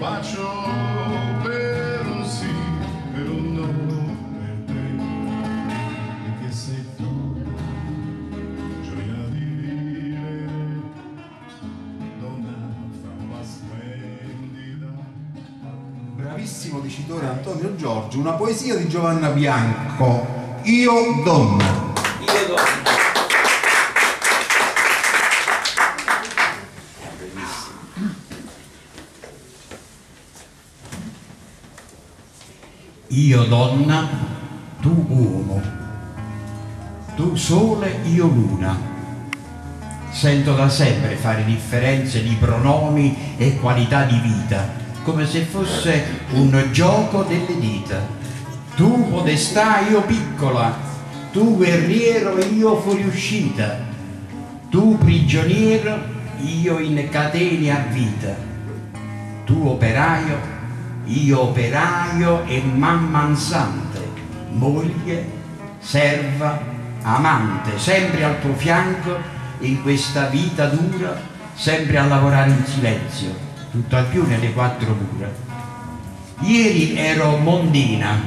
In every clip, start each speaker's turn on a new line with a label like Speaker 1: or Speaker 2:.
Speaker 1: faccio per un sì, per un no, per te, perché sei tu, gioia di vivere, donna fama splendida.
Speaker 2: Bravissimo dicitore Antonio Giorgio, una poesia di Giovanna Bianco, Io donna.
Speaker 3: Io donna.
Speaker 4: Io donna, tu uomo, tu sole, io luna. Sento da sempre fare differenze di pronomi e qualità di vita, come se fosse un gioco delle dita. Tu podestà, io piccola, tu guerriero, io fuoriuscita, tu prigioniero, io in catene a vita, tu operaio, io operaio e mamma ansante, moglie, serva, amante, sempre al tuo fianco in questa vita dura, sempre a lavorare in silenzio, tutt'al più nelle quattro mura. Ieri ero mondina,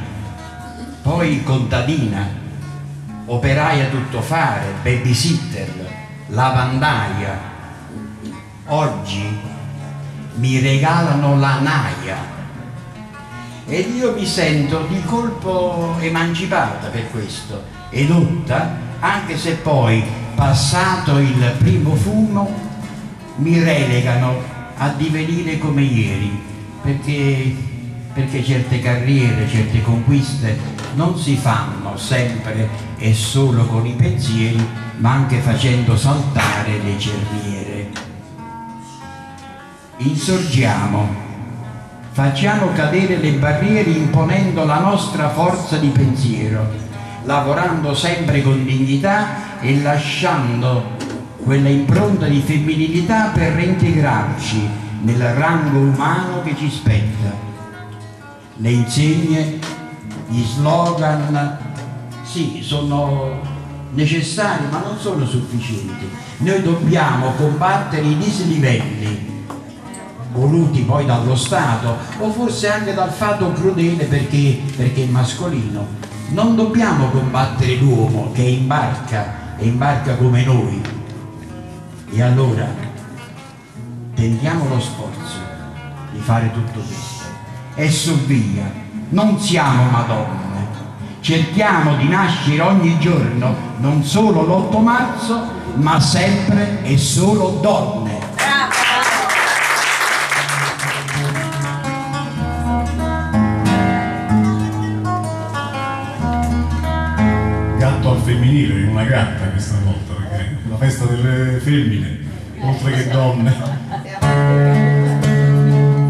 Speaker 4: poi contadina, operaia tuttofare, babysitter, lavandaia. Oggi mi regalano la naia. Ed io mi sento di colpo emancipata per questo, edotta, anche se poi, passato il primo fumo, mi relegano a divenire come ieri, perché certe carriere, certe conquiste non si fanno sempre e solo con i pensieri, ma anche facendo saltare le cerniere. Insorgiamo. Facciamo cadere le barriere imponendo la nostra forza di pensiero, lavorando sempre con dignità e lasciando quella impronta di femminilità per reintegrarci nel rango umano che ci spetta. Le insegne, gli slogan, sì, sono necessari ma non sono sufficienti. Noi dobbiamo combattere i dislivelli voluti poi dallo Stato o forse anche dal fato crudele perché è mascolino. Non dobbiamo combattere l'uomo che imbarca come noi. E allora tentiamo lo sforzo di fare tutto questo e su via. Non siamo madonne, cerchiamo di nascere ogni giorno non solo l'8 marzo ma sempre e solo donne.
Speaker 1: Gatto al femminile, una gatta questa volta, perché è la festa delle femmine, oltre che donne.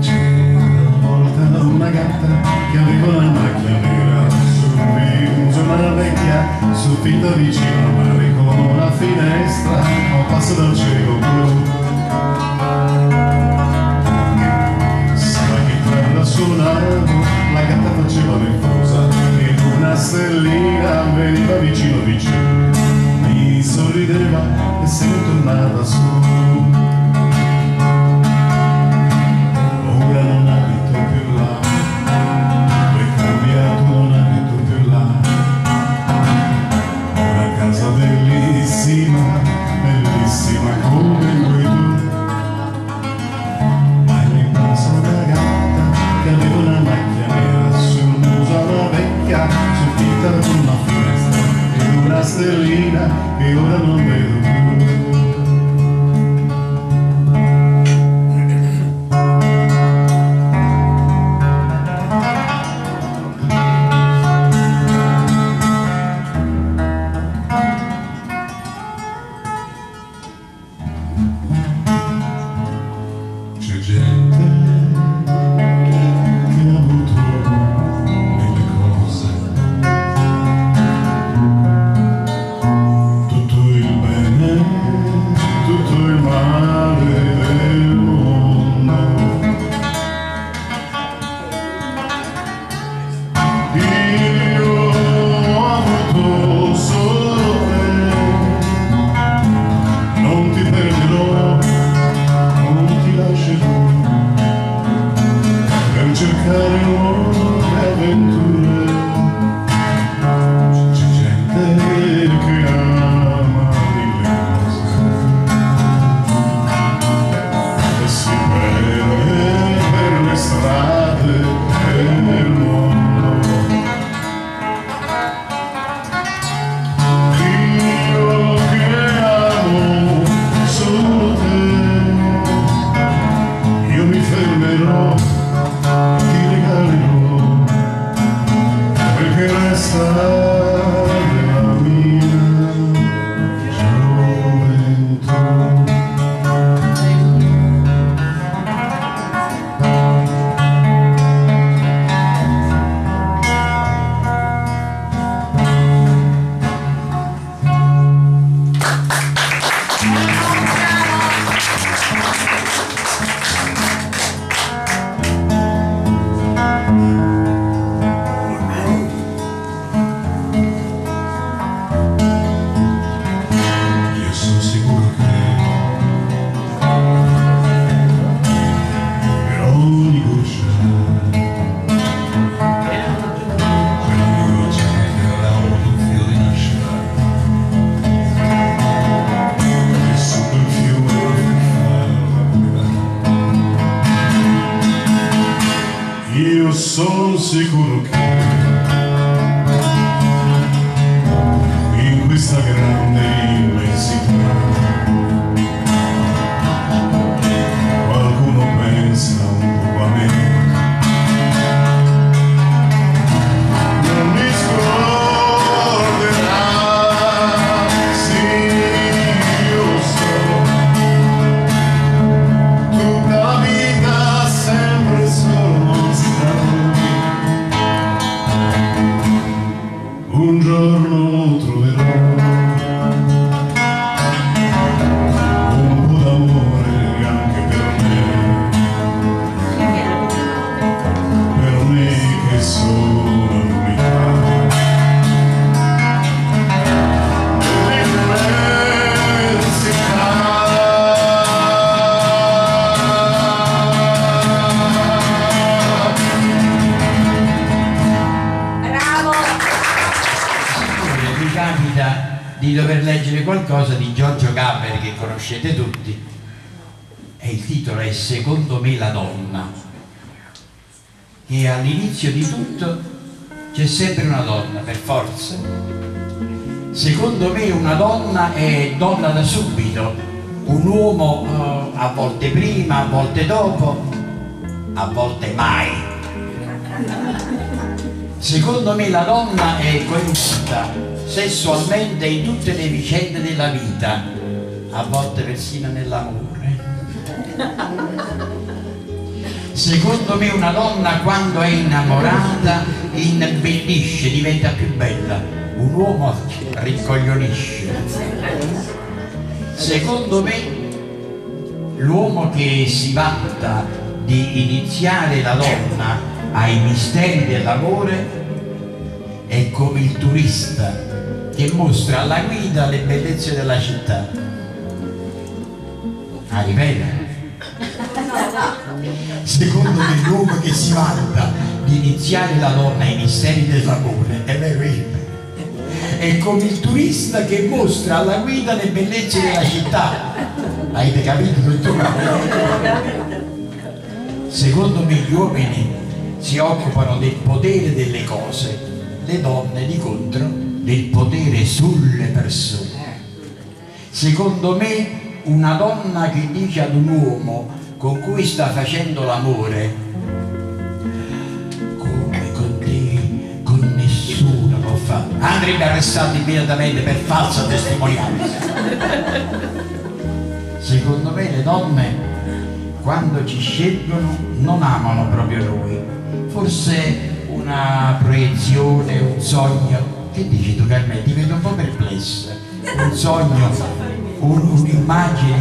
Speaker 1: C'era una volta una gatta che aveva una macchia nera sul viso, una vecchia soffitto vicino al mare con una finestra a un passo dal cielo blu. Sa che tra la sua nave la gatta faceva nervosa ed una stellina veniva vicino vicino, mi sorrideva e se ne tornava su. Ora non abito più là, è cambiato, non abito più là. Una casa bellissima, bellissima come vuoi tu. Ma è rimasta una gatta che aveva una macchia nera sul muso, una vecchia soffitta con una finestra e una stellina che ora non vedo più. C'è gente che ha avuto mille cose, tutto il nuove avventure, c'è gente che ama mille cose e si perde per le strade del mondo. Io che amo solo te, io mi fermerò, ti regalerò quel che resta della mia gioventù. Io sono sicuro che per ogni goccia che cala un filo di nascere e su quel fiume io sono sicuro che in questa grande immensità qualcuno pensa un po' a me, non mi scorderà, sì, io lo so, tutta la vita sempre solo stato. Un giorno troverò un po' d'amore anche per me che sono l'unica
Speaker 4: Mi capita di dover leggere qualcosa di Giorgio Gaber che conoscete tutti e il titolo è Secondo me la donna, e all'inizio di tutto c'è sempre una donna, per forza. Secondo me una donna è donna da subito, un uomo a volte prima, a volte dopo, a volte mai. Secondo me la donna è coinvolta sessualmente in tutte le vicende della vita, a volte persino nell'amore. Secondo me una donna quando è innamorata imbellisce, diventa più bella, un uomo rincoglionisce. Secondo me l'uomo che si vanta di iniziare la donna ai misteri dell'amore è come il turista che mostra alla guida le bellezze della città. Ah, ripeto. Secondo me l'uomo che si vanta di iniziare la donna ai misteri dell'amore, è vero, è come il turista che mostra alla guida le bellezze della città. Avete capito tutto? Secondo me gli uomini si occupano del potere delle cose, le donne di contro del potere sulle persone. Secondo me una donna che dice ad un uomo con cui sta facendo l'amore: come con te, con nessuno lo fa, andrebbe arrestato immediatamente per falsa testimonianza. Secondo me le donne quando ci scelgono non amano proprio noi, forse una proiezione, un sogno. Che dici tu, Carmen? Ti vedo un po' perplessa. Un sogno, un'immagine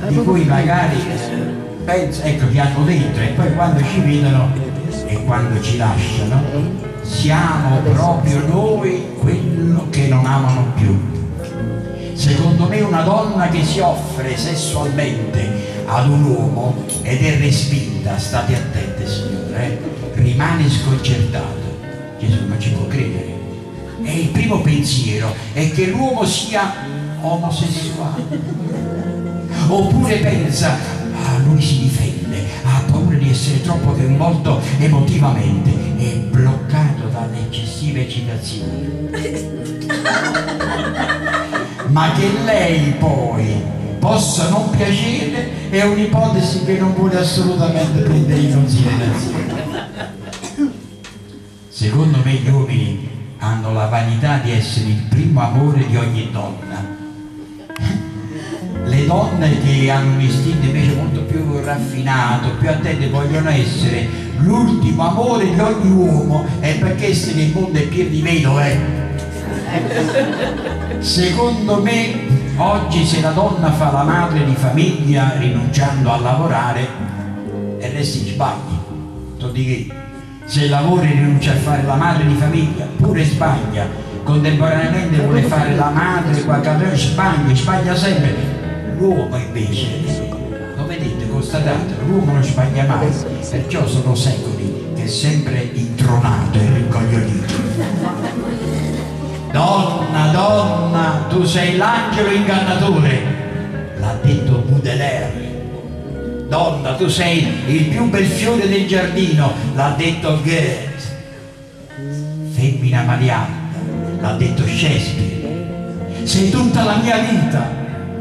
Speaker 4: di cui magari pensa, ecco, che hanno dentro, e poi quando ci vedono e quando ci lasciano siamo proprio noi quello che non amano più. Secondo me una donna che si offre sessualmente ad un uomo ed è respinta, state attente signore, rimane sconcertato. Gesù non ci può credere. E il primo pensiero è che l'uomo sia omosessuale. Oppure pensa, lui si difende, ha paura di essere troppo coinvolto emotivamente, è bloccato dalle eccessive eccitazioni. Ma che lei poi possa non piacere è un'ipotesi che non vuole assolutamente prendere in considerazione. Secondo me gli uomini hanno la vanità di essere il primo amore di ogni donna. Le donne che hanno un istinto invece molto più raffinato, più attente, vogliono essere l'ultimo amore di ogni uomo, e perché se nel mondo è pieno di vedove. Secondo me oggi, se la donna fa la madre di famiglia rinunciando a lavorare, e lei si sbagli. Se lavora e rinuncia a fare la madre di famiglia, pure sbaglia. Contemporaneamente vuole fare la madre, qualche altra, sbaglia sempre. L'uomo invece, lo vedete, constatate, l'uomo non sbaglia mai, perciò sono secoli che è sempre intronato e rincoglionito. Donna, donna, tu sei l'angelo ingannatore, l'ha detto Baudelaire. Donna, tu sei il più bel fiore del giardino, l'ha detto Goethe. Femmina malianta, l'ha detto Shakespeare. Sei tutta la mia vita,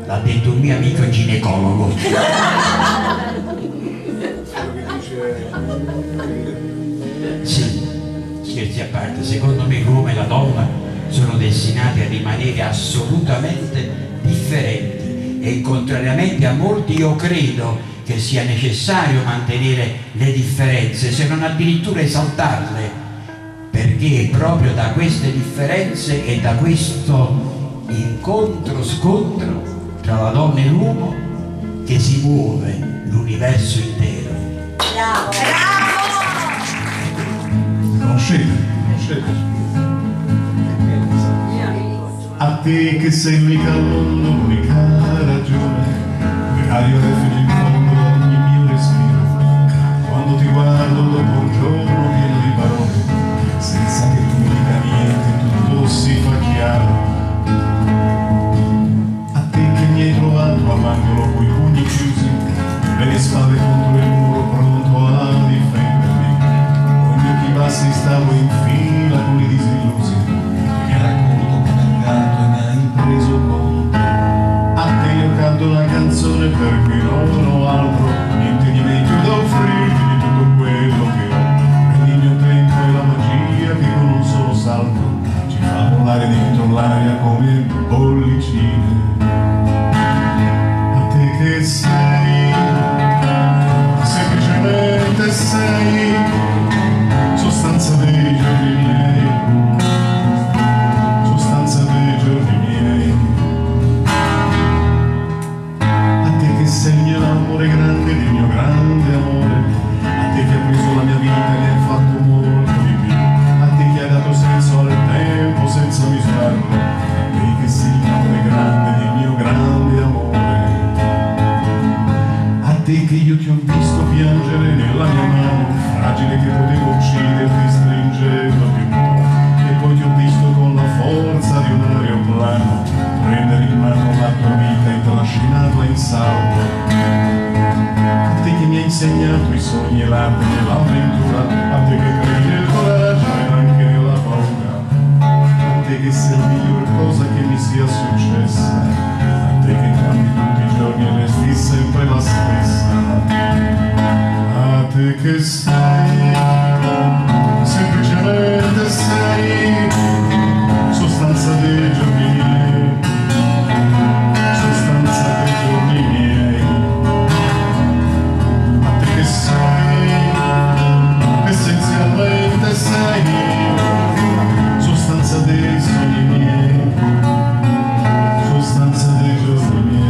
Speaker 4: l'ha detto un mio amico ginecologo. Sì, scherzi a parte, secondo me l'uomo e la donna sono destinati a rimanere assolutamente differenti, e contrariamente a molti io credo che sia necessario mantenere le differenze, se non addirittura esaltarle, perché è proprio da queste differenze e da questo incontro-scontro tra la donna e l'uomo che si muove l'universo intero.
Speaker 3: Bravo!
Speaker 1: Conoscete? A te che sei l'unica al mondo, l'unica ragione, l'aria refugge in fondo ogni mio respiro. Quando ti guardo dopo un giorno pieno di parole, senza che tu mi dica niente, tutto si fa chiaro. A te che mi hai trovato all'angolo coi pugni chiusi, le spalle contro il muro pronto a difendermi. Ogni occhi bassi stavo in fila con i disillusi, mi ha raccolto come un gatto e mi hai preso con te. A te io canto una canzone perché non ho altro, niente di meglio da offrirti di tutto quello che ho. Prendi il mio tempo e la magia che con un solo salto ci fa volare dentro l'aria come bollicine. A te che sei, semplicemente sei, sostanza dei giorni miei, sostanza dei giorni miei. A te che sei il mio amore grande, del mio grande amore, a te che hai preso la mia vita e ne hai fatto molto di più, a te che hai dato senso al tempo senza misurarlo, a te che sei l'amore grande del mio grande amore. A te che io ti ho visto piangere nella mia mano, fragile che potevo ucciderti stringendoti un po', e poi ti ho visto con la forza di un aeroplano prendere in mano la tua vita e trascinarla in salto. A te che mi hai insegnato i sogni e l'arte nell'avventura, a te che credi nel coraggio e anche nella paura, a te che sei la miglior cosa che mi sia successa, a te che cambi tutti i giorni e resti sempre la stessa. A te che sei, semplicemente sei, sostanza dei giorni miei, sostanza dei giorni miei. A te che sei, essenzialmente sei, sostanza dei sogni miei, sostanza dei giorni miei.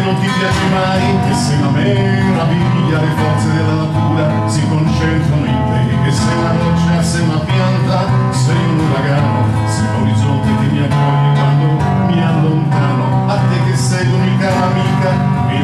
Speaker 1: Non ti piace mai, che sei una meraviglia, le forze della natura si concentrano in te, che sei una roccia, sei una pianta, sei un uragano, sei l'orizzonte che mi accoglie quando mi allontano. A te che sei l'unica amica che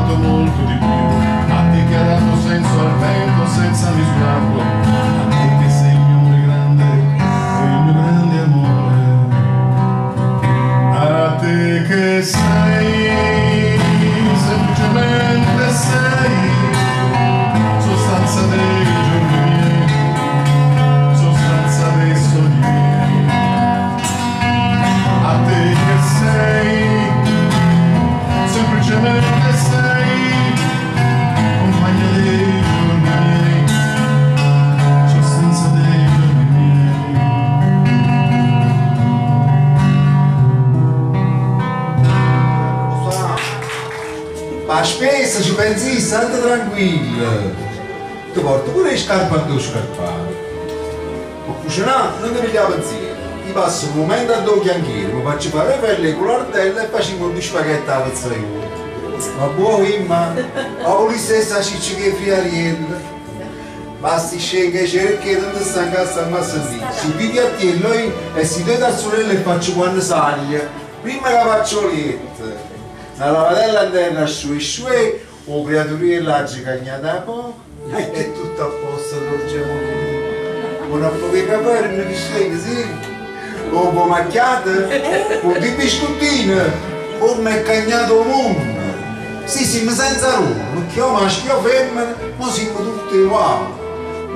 Speaker 1: dato molto di più, a te che ha dato senso al vento senza misurarlo, a te che sei il mio amore grande, il mio grande amore, a te che sei, semplicemente sei, sostanza dei giorni miei, sostanza dei sogni miei, a te che sei, semplicemente sei, compagna dei giorni miei, sostanza dei giorni miei.
Speaker 2: Ma spesa ci pensi, state tranquillo. Ti porto pure le scarpe a tuo scarpare. Ma cucinare non ti pigliamo insieme. Ti passo un momento a due chianchiere, mi faccio fare le pelle con l'ardella e facciamo due spaghetti alla pizzeria. Ma buoni, ma ho la stessa ciccia che fiariella. Basti scendere cerchi e non ti sta in casa a massa lì. Si piglia a tiello e si deve dal sorella e faccio quando saglia. Prima che faccio l'etto. La lavadella interna sciue, o creaturella oggi cagnata a poco, e tutto a posto, dolciamo. Con un po' di capelli, mi dice sì, o un po' macchiata, con di biscottine, o mi è cagnato un mondo. Sì, siamo senza ruolo, che io maschio o femmina, ma siamo tutti uguali.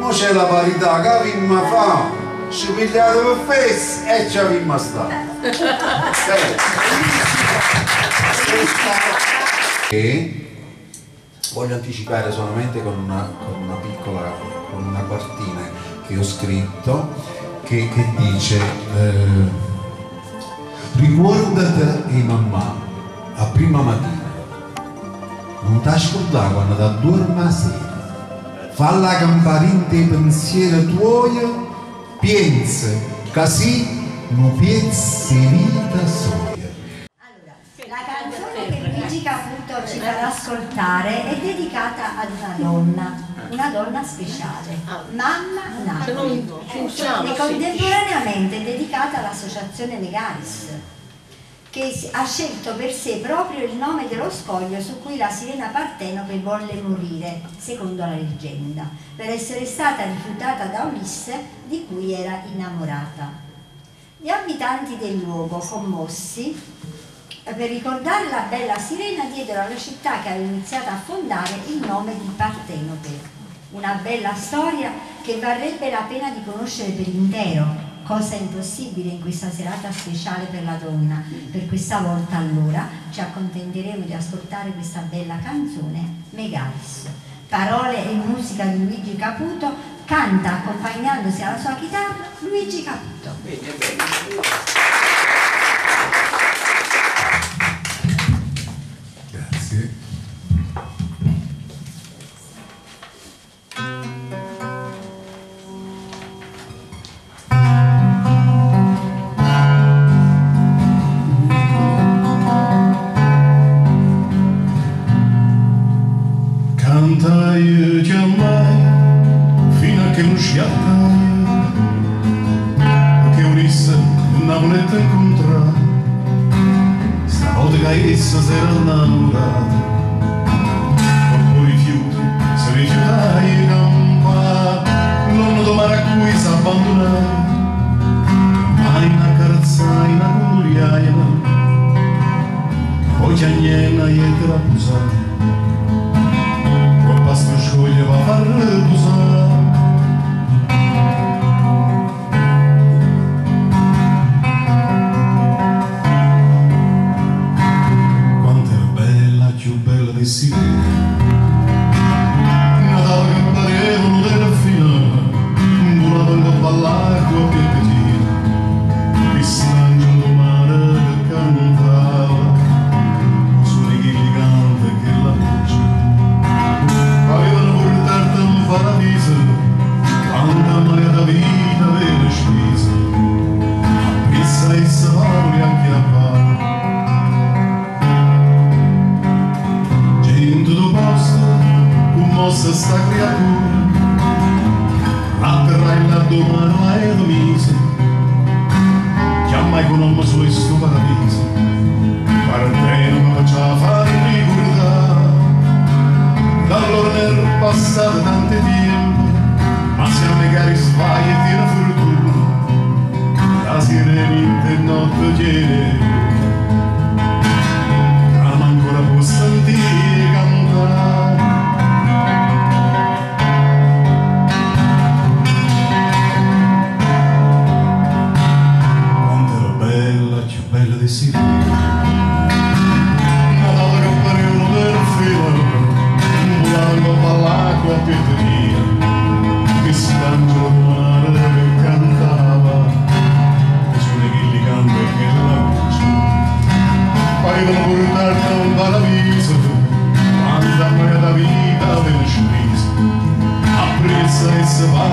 Speaker 2: Ma c'è la parità, che abbiamo fatto, ci pigliate per fesse e ci abbiamo stato. E voglio anticipare solamente con una quartina che ho scritto che dice riguardate e mamma a prima mattina non ti scordare quando ti dormi a sera, falla camparina dei pensieri tuoi, pensa che sì non pensi vita soia.
Speaker 3: La canzone che Luigi Caputo ci farà ascoltare è dedicata ad una donna speciale, Mamma Napoli, e contemporaneamente è dedicata all'associazione Megaris, che ha scelto per sé proprio il nome dello scoglio su cui la sirena Partenope volle morire, secondo la leggenda, per essere stata rifiutata da Ulisse, di cui era innamorata. Gli abitanti del luogo, commossi, per ricordare la bella sirena, diedero alla città che aveva iniziato a fondare il nome di Partenope. Una bella storia che varrebbe la pena di conoscere per intero, cosa impossibile in questa serata speciale per la donna. Per questa volta allora ci accontenteremo di ascoltare questa bella canzone, Megaris. Parole e musica di Luigi Caputo, canta accompagnandosi alla sua chitarra Luigi Caputo.
Speaker 4: Bene, bene.
Speaker 1: Grazie. Canta io ti amai fino a che non sciattai, che Ulisse non volete incontrare, stavolta che essa si era innamorata, dopo rifiuti si rifiutai di campare, l'anno domani a cui si abbandonai, mai una carezzai, una curiaia, poi chiagnena e te la pusai. Basta sciogliere va a far riposare. Quanto è bella, più bella di sì. Natale che parevano delfina, volavano a ballare con la piettina, visto l'angelo mare che cantava, suoni che gli canta e che la voce. Avevano portato un paradiso, quanta marea da vita aveva spesa, appressa e savano anche a fare. Gente do posto, commossa sta creatura, atterrai là domani la è domise, che mai conosco su questo paradiso, partendo mi faccia fare ricordare. dall'ora ne è passato tanto tempo, ma se magari sbagli e tira fortuna, la sirenetta e notte chiede, ma ancora può sentire cantare. Quanto era bella, più bella di sirena, una che pareva per filo, volando all'acqua a pietria, che stangelo mare che cantava, e sulle che li canta e che la voce, parevano portarti a un paradiso, quanta moia da vita per scesa, appresa e se va a